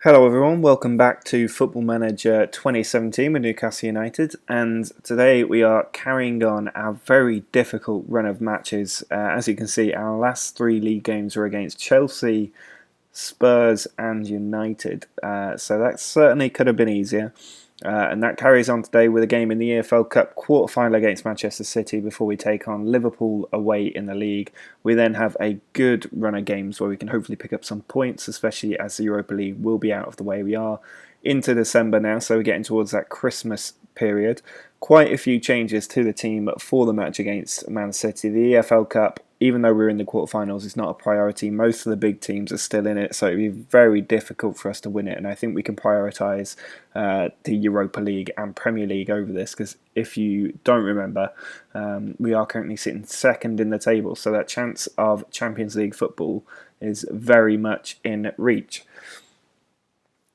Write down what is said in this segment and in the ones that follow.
Hello everyone, welcome back to Football Manager 2017 with Newcastle United, and today we are carrying on our very difficult run of matches. As you can see, our last three league games were against Chelsea, Spurs and United, so that certainly could have been easier. And that carries on today with a game in the EFL Cup quarter-final against Manchester City before we take on Liverpool away in the league. We then have a good run of games where we can hopefully pick up some points, especially as the Europa League will be out of the way. We are into December now, so we're getting towards that Christmas period. Quite a few changes to the team for the match against Man City. The EFL Cup, even though we're in the quarterfinals, is not a priority. Most of the big teams are still in it, so it'd be very difficult for us to win it. And I think we can prioritise the Europa League and Premier League over this, because if you don't remember, we are currently sitting second in the table, so that chance of Champions League football is very much in reach.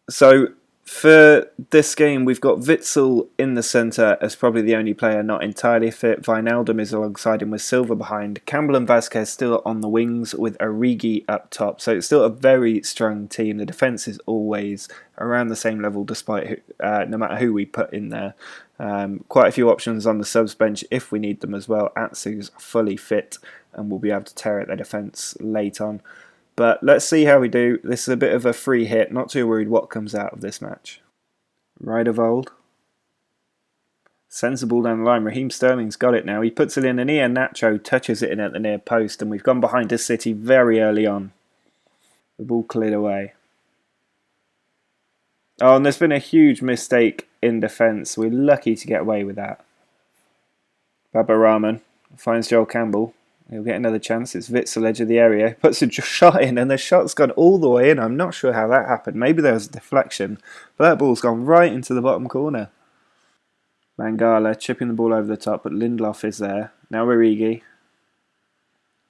So for this game, we've got Witsel in the centre as probably the only player not entirely fit. Wijnaldum is alongside him with Silva behind. Campbell and Vasquez still on the wings with Origi up top. So it's still a very strong team. The defence is always around the same level despite no matter who we put in there. Quite a few options on the subs bench if we need them as well. Atsu's fully fit and will be able to tear at their defence late on. But let's see how we do. This is a bit of a free hit. Not too worried what comes out of this match. Right of old. Sensible down the line. Raheem Sterling's got it now. He puts it in and Ian Nacho touches it in at the near post. And we've gone behind to City very early on. The ball cleared away. Oh, and there's been a huge mistake in defence. We're lucky to get away with that. Baba Rahman finds Joel Campbell. He'll get another chance. It's Witsel, edge of the area. Puts a shot in and the shot's gone all the way in. I'm not sure how that happened. Maybe there was a deflection. But that ball's gone right into the bottom corner. Mangala chipping the ball over the top, but Lindelof is there. Now Origi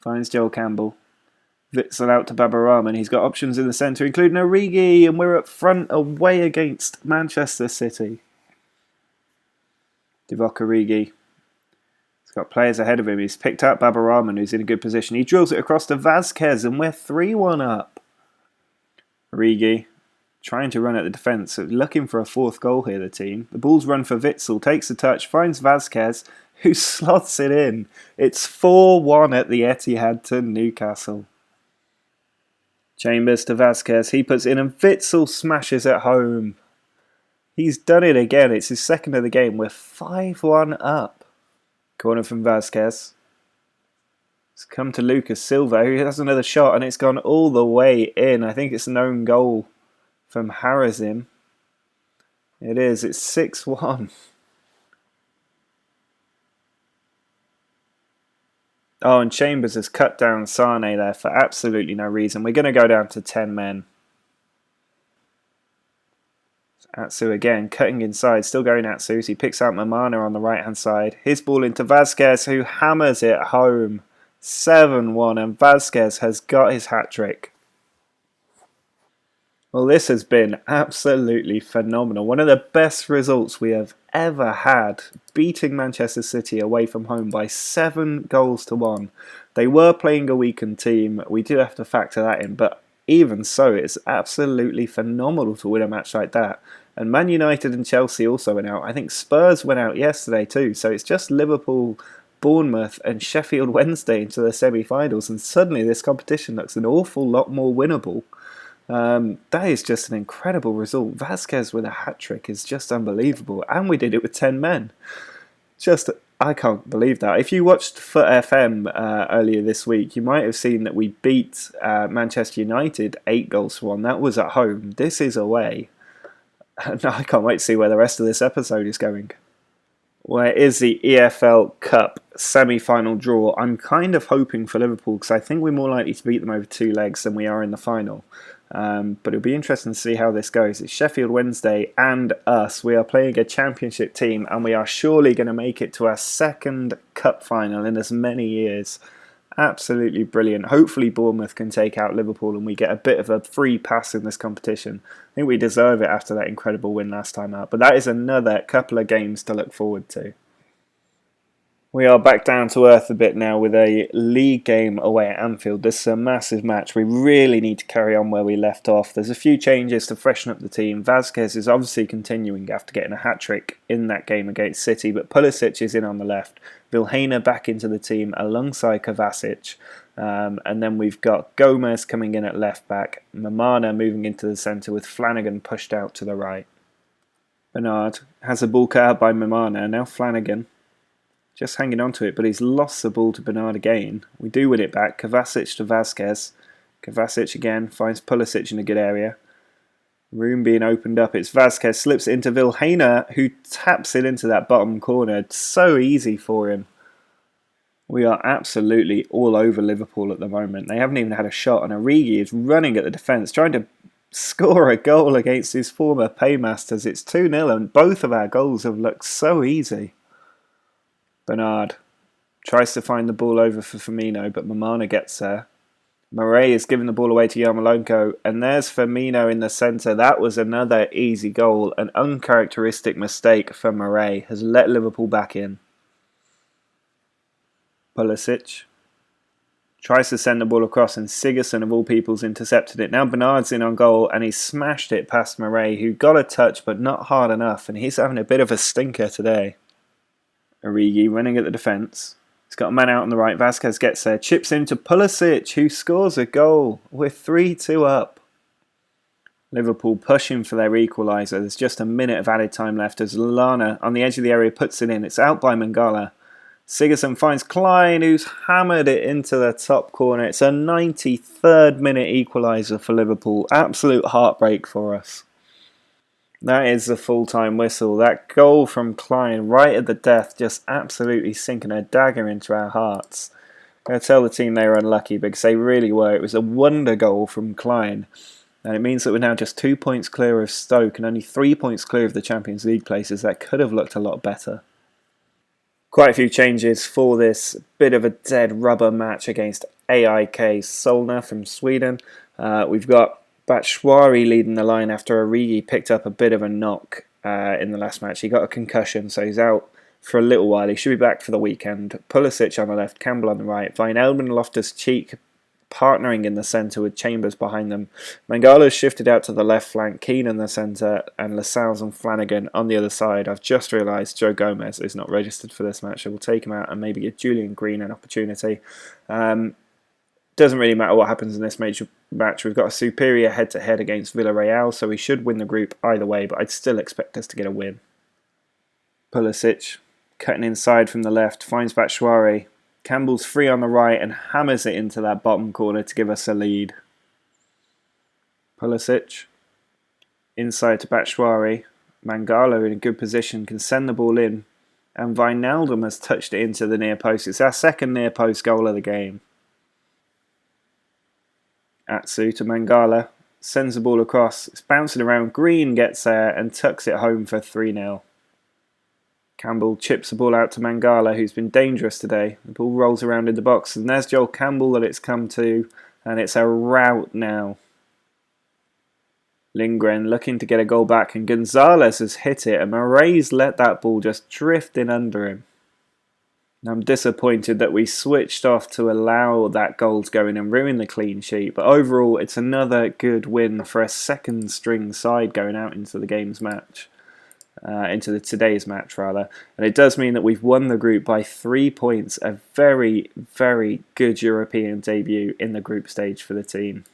finds Joel Campbell. Witsel out to Baba Rahman. He's got options in the centre, including Origi. And we're up front away against Manchester City. Divock Origi. He's got players ahead of him. He's picked out Baba Rahman, who's in a good position. He drills it across to Vasquez, and we're 3-1 up. Origi trying to run at the defence, looking for a fourth goal here, the team. The ball's run for Witsel, takes a touch, finds Vasquez, who slots it in. It's 4-1 at the Etihad to Newcastle. Chambers to Vasquez. He puts in, and Witsel smashes at home. He's done it again. It's his second of the game. We're 5-1 up. Corner from Vasquez. It's come to Lucas Silva, who has another shot, and it's gone all the way in. I think it's an own goal from Harazim. It is. It's 6-1. Oh, and Chambers has cut down Sane there for absolutely no reason. We're going to go down to 10 men. Atsu again, cutting inside, still going Atsu. So he picks out Mamana on the right-hand side. His ball into Vasquez, who hammers it home. 7-1, and Vasquez has got his hat-trick. Well, this has been absolutely phenomenal. One of the best results we have ever had, beating Manchester City away from home by 7-1. They were playing a weakened team. We do have to factor that in, but even so, it's absolutely phenomenal to win a match like that. And Man United and Chelsea also went out. I think Spurs went out yesterday too. So it's just Liverpool, Bournemouth and Sheffield Wednesday into the semi-finals. And suddenly this competition looks an awful lot more winnable. That is just an incredible result. Vasquez with a hat-trick is just unbelievable. And we did it with 10 men. I can't believe that. If you watched Foot FM earlier this week, you might have seen that we beat Manchester United 8-1. That was at home. This is away. And I can't wait to see where the rest of this episode is going. Where is the EFL Cup semi-final draw? I'm kind of hoping for Liverpool because I think we're more likely to beat them over 2 legs than we are in the final. But it'll be interesting to see how this goes. It's Sheffield Wednesday and us. We are playing a championship team and we are surely going to make it to our second cup final in as many years. Absolutely brilliant. Hopefully Bournemouth can take out Liverpool and we get a bit of a free pass in this competition. I think we deserve it after that incredible win last time out. But that is another couple of games to look forward to. We are back down to earth a bit now with a league game away at Anfield. This is a massive match. We really need to carry on where we left off. There's a few changes to freshen up the team. Vasquez is obviously continuing after getting a hat-trick in that game against City, but Pulisic is in on the left. Vilhena back into the team alongside Kovacic. And then we've got Gomez coming in at left back. Mamana moving into the centre with Flanagan pushed out to the right. Bernard has the ball cut out by Mamana. Now Flanagan. Just hanging on to it, but he's lost the ball to Bernard again. We do win it back. Kovacic to Vasquez. Kovacic again finds Pulisic in a good area. Room being opened up. It's Vasquez, slips it into Vilhena, who taps it into that bottom corner. It's so easy for him. We are absolutely all over Liverpool at the moment. They haven't even had a shot, and Origi is running at the defence, trying to score a goal against his former paymasters. It's 2-0, and both of our goals have looked so easy. Bernard tries to find the ball over for Firmino, but Mamana gets there. Murray is giving the ball away to Yarmolenko, and there's Firmino in the centre. That was another easy goal. An uncharacteristic mistake for Murray has let Liverpool back in. Pulisic tries to send the ball across, and Sigurdsson of all people's intercepted it. Now Bernard's in on goal, and he smashed it past Murray, who got a touch but not hard enough, and he's having a bit of a stinker today. Origi running at the defence. He's got a man out on the right. Vasquez gets there. Chips into Pulisic, who scores a goal. We're 3-2 up. Liverpool pushing for their equaliser. There's just a minute of added time left as Lallana on the edge of the area puts it in. It's out by Mangala. Sigurdsson finds Klein, who's hammered it into the top corner. It's a 93rd minute equaliser for Liverpool. Absolute heartbreak for us. That is the full-time whistle. That goal from Klein right at the death, just absolutely sinking a dagger into our hearts. I'm going to tell the team they were unlucky because they really were. It was a wonder goal from Klein. And it means that we're now just 2 points clear of Stoke and only 3 points clear of the Champions League places. That could have looked a lot better. Quite a few changes for this bit of a dead rubber match against AIK Solna from Sweden. We've got Batshuayi leading the line after Origi picked up a bit of a knock in the last match. He got a concussion, so he's out for a little while. He should be back for the weekend. Pulisic on the left, Campbell on the right. Wijnaldum and Loftus-Cheek partnering in the centre with Chambers behind them. Mangala's shifted out to the left flank, Keane in the centre, and Lascelles and Flanagan on the other side. I've just realised Joe Gomez is not registered for this match, so we'll take him out and maybe give Julian Green an opportunity. Doesn't really matter what happens in this major match. We've got a superior head-to-head against Villarreal, so we should win the group either way, but I'd still expect us to get a win. Pulisic cutting inside from the left, finds Batshuayi. Campbell's free on the right and hammers it into that bottom corner to give us a lead. Pulisic inside to Batshuayi. Mangala in a good position, can send the ball in, and Wijnaldum has touched it into the near post. It's our second near post goal of the game. Atsu to Mangala, sends the ball across, it's bouncing around, Green gets there and tucks it home for 3-0. Campbell chips the ball out to Mangala, who's been dangerous today. The ball rolls around in the box, and there's Joel Campbell that it's come to, and it's a rout now. Lindgren looking to get a goal back, and Gonzalez has hit it, and Murray's let that ball just drift in under him. I'm disappointed that we switched off to allow that goal to go in and ruin the clean sheet. But overall, it's another good win for a second string side going out into the game's match. Today's match rather. And it does mean that we've won the group by 3 points. A very, very good European debut in the group stage for the team.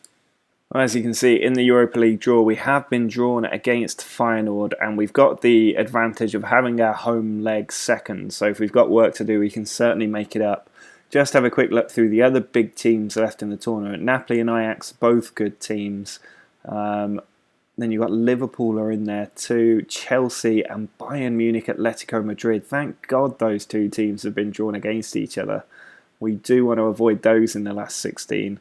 As you can see, in the Europa League draw, we have been drawn against Feyenoord, and we've got the advantage of having our home leg second. So if we've got work to do, we can certainly make it up. Just have a quick look through the other big teams left in the tournament. Napoli and Ajax, both good teams. Then you've got Liverpool are in there too. Chelsea and Bayern Munich, Atletico Madrid. Thank God those two teams have been drawn against each other. We do want to avoid those in the last 16.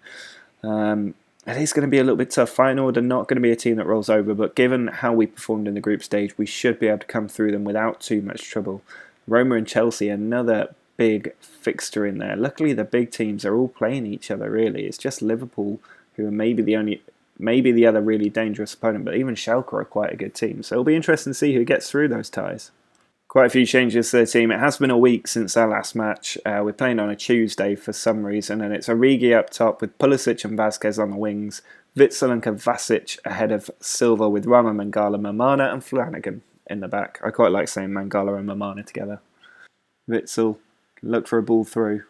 It is going to be a little bit tough. Feyenoord are not going to be a team that rolls over, but given how we performed in the group stage, we should be able to come through them without too much trouble. Roma and Chelsea, another big fixture in there. Luckily, the big teams are all playing each other, really. It's just Liverpool who are maybe the other really dangerous opponent, but even Schalke are quite a good team. So it'll be interesting to see who gets through those ties. Quite a few changes to the team. It has been a week since our last match. We're playing on a Tuesday for some reason, and it's Origi up top with Pulisic and Vazquez on the wings, Witsel and Kovacic ahead of Silva with Rama, Mangala, Mamana and Flanagan in the back. I quite like saying Mangala and Mamana together. Witsel look for a ball through.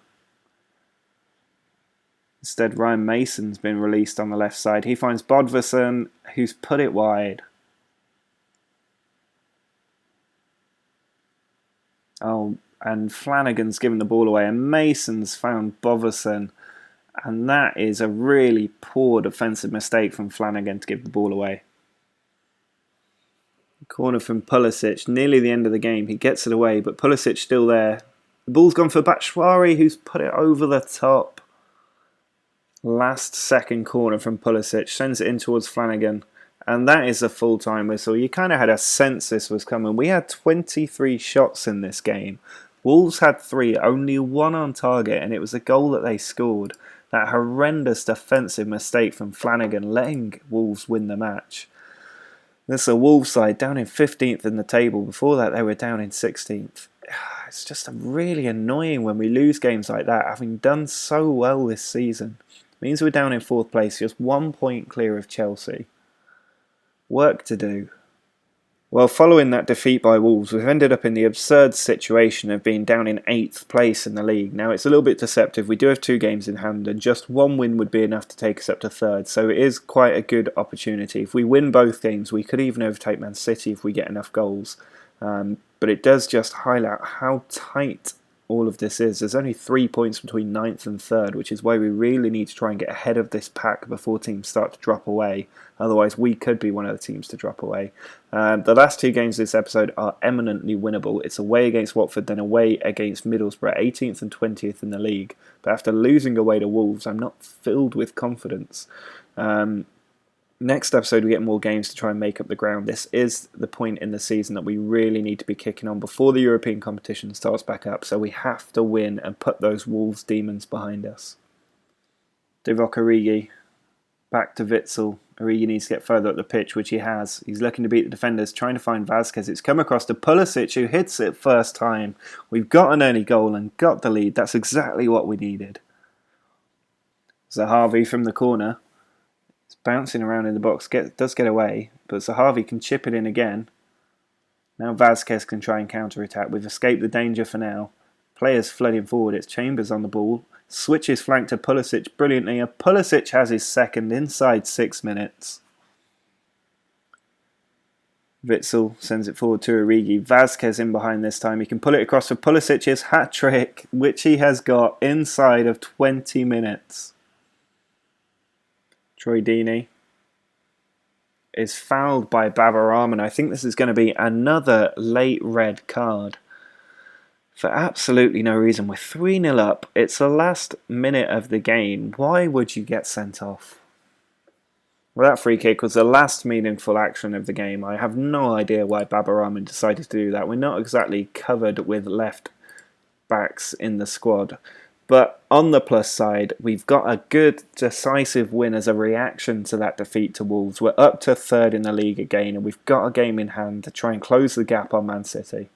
Instead, Ryan Mason's been released on the left side. He finds Bodvarsson, who's put it wide. Oh, and Flanagan's given the ball away, and Mason's found Bodvarsson. And that is a really poor defensive mistake from Flanagan to give the ball away. Corner from Pulisic, nearly the end of the game. He gets it away, but Pulisic still there. The ball's gone for Batshuayi, who's put it over the top. Last second corner from Pulisic, sends it in towards Flanagan. And that is a full-time whistle. You kind of had a sense this was coming. We had 23 shots in this game. Wolves had 3, only 1 on target, and it was a goal that they scored. That horrendous defensive mistake from Flanagan, letting Wolves win the match. This is a Wolves side down in 15th in the table. Before that, they were down in 16th. It's just really annoying when we lose games like that, having done so well this season. It means we're down in 4th place, just 1 point clear of Chelsea. Work to do. Well, following that defeat by Wolves, we've ended up in the absurd situation of being down in 8th place in the league. Now, it's a little bit deceptive. We do have 2 games in hand, and just 1 win would be enough to take us up to 3rd. So it is quite a good opportunity. If we win both games, we could even overtake Man City if we get enough goals. But it does just highlight how tight all of this is. There's only 3 points between 9th and 3rd, which is why we really need to try and get ahead of this pack before teams start to drop away. Otherwise, we could be one of the teams to drop away. The last 2 games of this episode are eminently winnable. It's away against Watford, then away against Middlesbrough, 18th and 20th in the league. But after losing away to Wolves, I'm not filled with confidence. Next episode, we get more games to try and make up the ground. This is the point in the season that we really need to be kicking on before the European competition starts back up. So we have to win and put those Wolves demons behind us. Divock Origi, back to Witsel. Origi needs to get further up the pitch, which he has. He's looking to beat the defenders, trying to find Vazquez. It's come across to Pulisic, who hits it first time. We've got an early goal and got the lead. That's exactly what we needed. Zahavi from the corner. Bouncing around in the box, does get away, but Zahavi can chip it in again. Now Vazquez can try and counter-attack. We've escaped the danger for now. Players flooding forward. It's Chambers on the ball. Switches flank to Pulisic brilliantly. And Pulisic has his second inside 6 minutes. Witsel sends it forward to Origi. Vazquez in behind this time. He can pull it across for Pulisic's hat-trick, which he has got inside of 20 minutes. Troy Deeney is fouled by Babarama, and I think this is going to be another late red card for absolutely no reason. We're 3-0 up. It's the last minute of the game. Why would you get sent off? Well, that free kick was the last meaningful action of the game. I have no idea why Babarama decided to do that. We're not exactly covered with left backs in the squad. But on the plus side, we've got a good, decisive win as a reaction to that defeat to Wolves. We're up to 3rd in the league again, and we've got a game in hand to try and close the gap on Man City.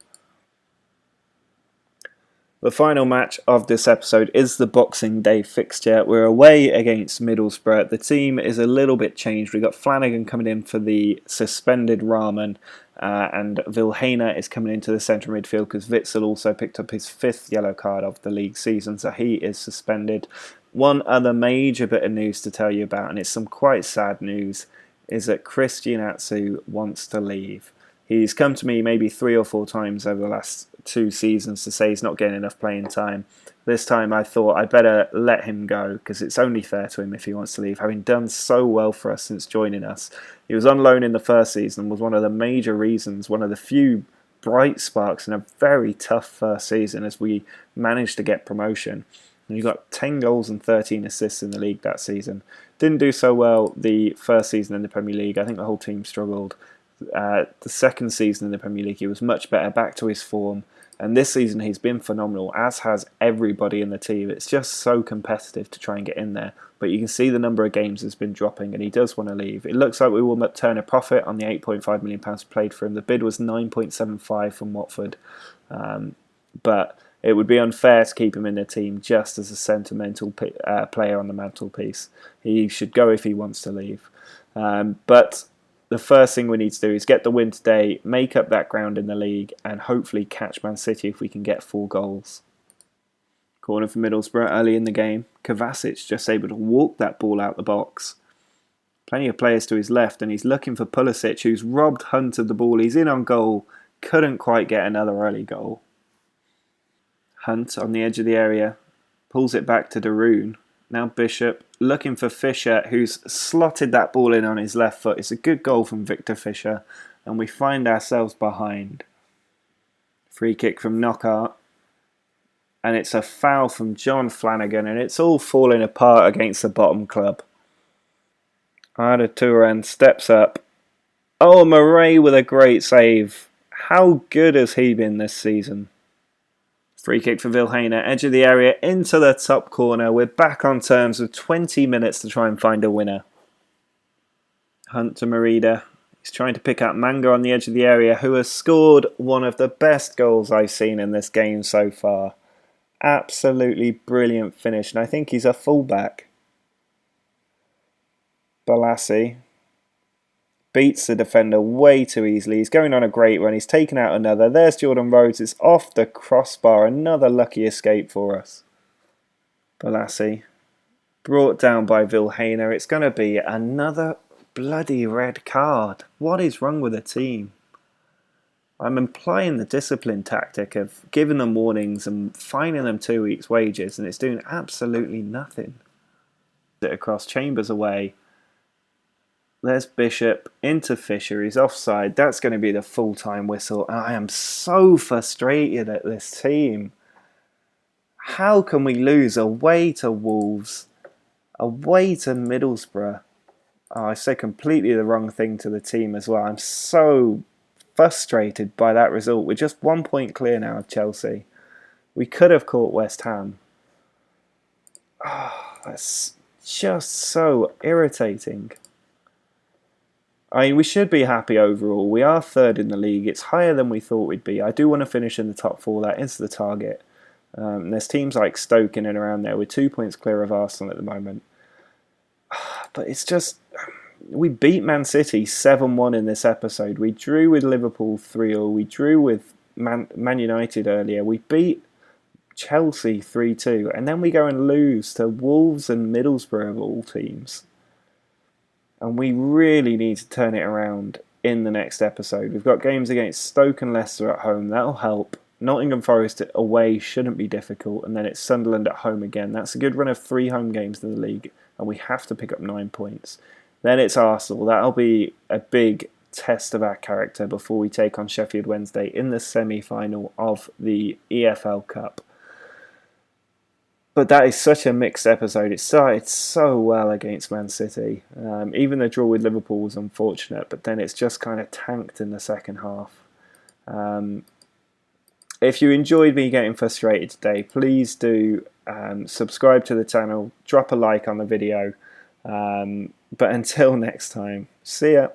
The final match of this episode is the Boxing Day fixture. We're away against Middlesbrough. The team is a little bit changed. We've got Flanagan coming in for the suspended Rahman, and Vilhena is coming into the centre midfield because Witsel also picked up his 5th yellow card of the league season, so he is suspended. One other major bit of news to tell you about, and it's some quite sad news, is that Christian Atsu wants to leave. He's come to me maybe 3 or 4 times over the last 2 seasons to say he's not getting enough playing time. This time I thought I'd better let him go because it's only fair to him if he wants to leave, having done so well for us since joining us. He was on loan in the first season and was one of the major reasons, one of the few bright sparks in a very tough first season as we managed to get promotion. And he got 10 goals and 13 assists in the league that season. Didn't do so well the first season in the Premier League. I think the whole team struggled. The second season in the Premier League, he was much better, back to his form. And this season he's been phenomenal, as has everybody in the team. It's just so competitive to try and get in there. But you can see the number of games has been dropping, and he does want to leave. It looks like we will turn a profit on the £8.5 million played for him. The bid was 9.75 from Watford. But it would be unfair to keep him in the team just as a sentimental player on the mantelpiece. He should go if he wants to leave. But the first thing we need to do is get the win today, make up that ground in the league, and hopefully catch Man City if we can get 4 goals. Corner for Middlesbrough early in the game. Kovacic just able to walk that ball out the box. Plenty of players to his left, and he's looking for Pulisic, who's robbed Hunt of the ball. He's in on goal, couldn't quite get another early goal. Hunt on the edge of the area, pulls it back to Darun. Now Bishop looking for Fisher, who's slotted that ball in on his left foot. It's a good goal from Victor Fisher, and we find ourselves behind. Free kick from Knockaert, and it's a foul from John Flanagan, and it's all falling apart against the bottom club. Arda Turan steps up. Oh, Murray with a great save. How good has he been this season? Free kick for Vilhena, edge of the area, into the top corner. We're back on terms with 20 minutes to try and find a winner. Hunt to Merida. He's trying to pick up Manga on the edge of the area, who has scored one of the best goals I've seen in this game so far. Absolutely brilliant finish, and I think he's a fullback. Balassi beats the defender way too easily. He's going on a great run. He's taken out another. There's Jordan Rhodes. It's off the crossbar. Another lucky escape for us. Balassi brought down by Vilhena. It's going to be another bloody red card. What is wrong with the team? I'm employing the discipline tactic of giving them warnings and fining them 2 weeks' wages, and it's doing absolutely nothing. Across, Chambers away. There's Bishop into Fisher. He's offside. That's going to be the full-time whistle. And I am so frustrated at this team. How can we lose away to Wolves, away to Middlesbrough? Oh, I said completely the wrong thing to the team as well. I'm so frustrated by that result. We're just 1 point clear now of Chelsea. We could have caught West Ham. Oh, that's just so irritating. I mean, we should be happy overall. We are third in the league. It's higher than we thought we'd be. I do want to finish in the top 4. That is the target. There's teams like Stoke in and around there. We're 2 points clear of Arsenal at the moment. But it's just... We beat Man City 7-1 in this episode. We drew with Liverpool 3-0. We drew with Man United earlier. We beat Chelsea 3-2. And then we go and lose to Wolves and Middlesbrough of all teams. And we really need to turn it around in the next episode. We've got games against Stoke and Leicester at home. That'll help. Nottingham Forest away shouldn't be difficult. And then it's Sunderland at home again. That's a good run of 3 home games in the league. And we have to pick up 9 points. Then it's Arsenal. That'll be a big test of our character before we take on Sheffield Wednesday in the semi-final of the EFL Cup. But that is such a mixed episode. It started so well against Man City. Even the draw with Liverpool was unfortunate, but then it's just kind of tanked in the second half. If you enjoyed me getting frustrated today, please do subscribe to the channel, drop a like on the video. But until next time, see ya.